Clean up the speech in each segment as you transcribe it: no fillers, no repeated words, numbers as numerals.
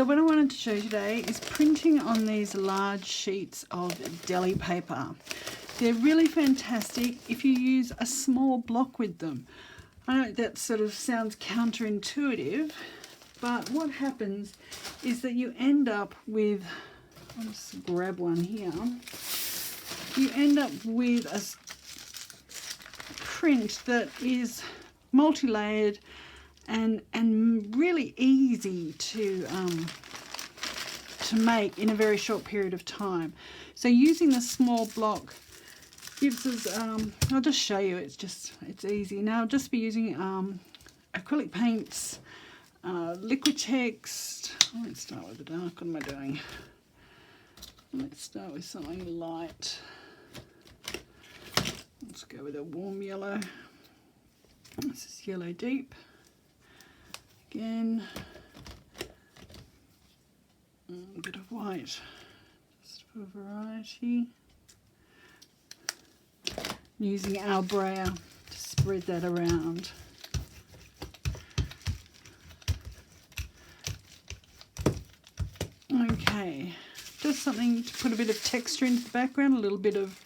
So what I wanted to show you today is printing on these large sheets of deli paper. They're really fantastic if you use a small block with them. I know that sort of sounds counterintuitive, but what happens is that you end up with, I'll just grab one here, you end up with a print that is multi-layered and really easy to make in a very short period of time. So using the small block gives us, I'll just show you, it's easy. Now I'll just be using acrylic paints, liquid text. Let's start with the dark. What am I doing? Let's start with something light. Let's go with a warm yellow. This is yellow deep. Again, a bit of white, just for variety. Using our brayer to spread that around. Okay, just something to put a bit of texture into the background, a little bit of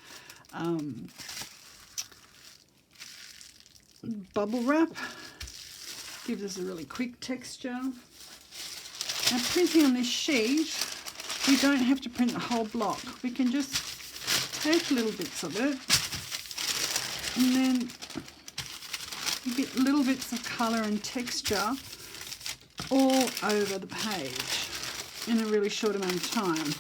bubble wrap. Gives us a really quick texture. Now printing on this sheet, we don't have to print the whole block. We can just take little bits of it and then you get little bits of colour and texture all over the page in a really short amount of time.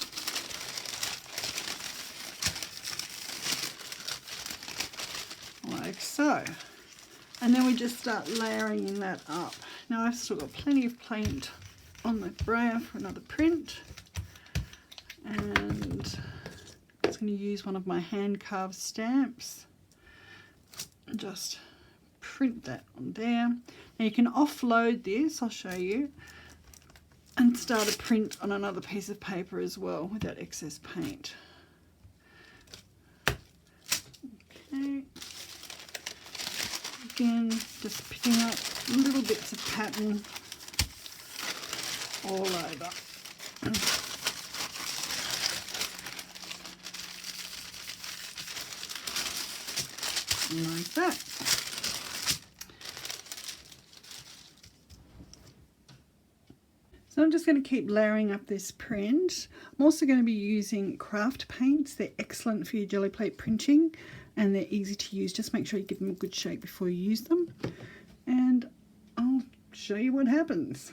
Like so. And then we just start layering that up. Now I've still got plenty of paint on the brayer for another print. And I'm just going to use one of my hand carved stamps. And just print that on there. Now you can offload this, I'll show you, and start a print on another piece of paper as well with that excess paint. Okay. Again, just picking up little bits of pattern all over. Like that. So I'm just going to keep layering up this print. I'm also going to be using craft paints. They're excellent for your Gelliplate printing and they're easy to use. Just make sure you give them a good shake before you use them. And I'll show you what happens.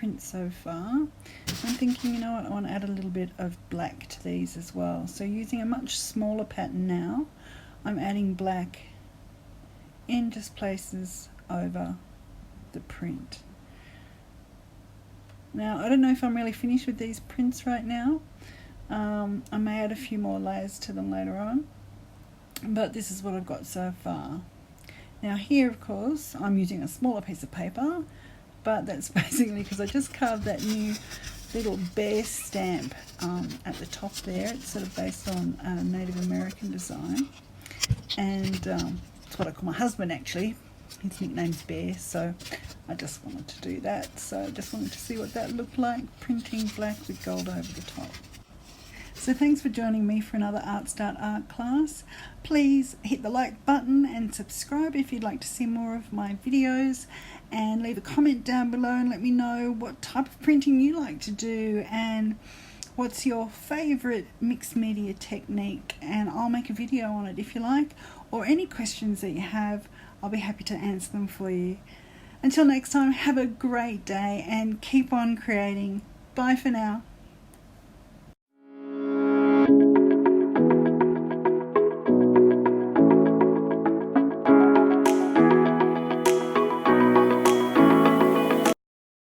prints so far. I'm thinking, you know what, I want to add a little bit of black to these as well. So using a much smaller pattern now, I'm adding black in just places over the print. Now, I don't know if I'm really finished with these prints right now. I may add a few more layers to them later on, but this is what I've got so far. Now here, of course, I'm using a smaller piece of paper, but that's basically because I just carved that new little bear stamp at the top there. It's sort of based on a Native American design, and it's what I call my husband actually. His nickname's Bear, so I just wanted to do that. So I just wanted to see what that looked like, printing black with gold over the top. So thanks for joining me for another ArtStart art class. Please hit the like button and subscribe if you'd like to see more of my videos, and leave a comment down below and let me know what type of printing you like to do and what's your favourite mixed media technique, and I'll make a video on it if you like, or any questions that you have, I'll be happy to answer them for you. Until next time, have a great day and keep on creating. Bye for now.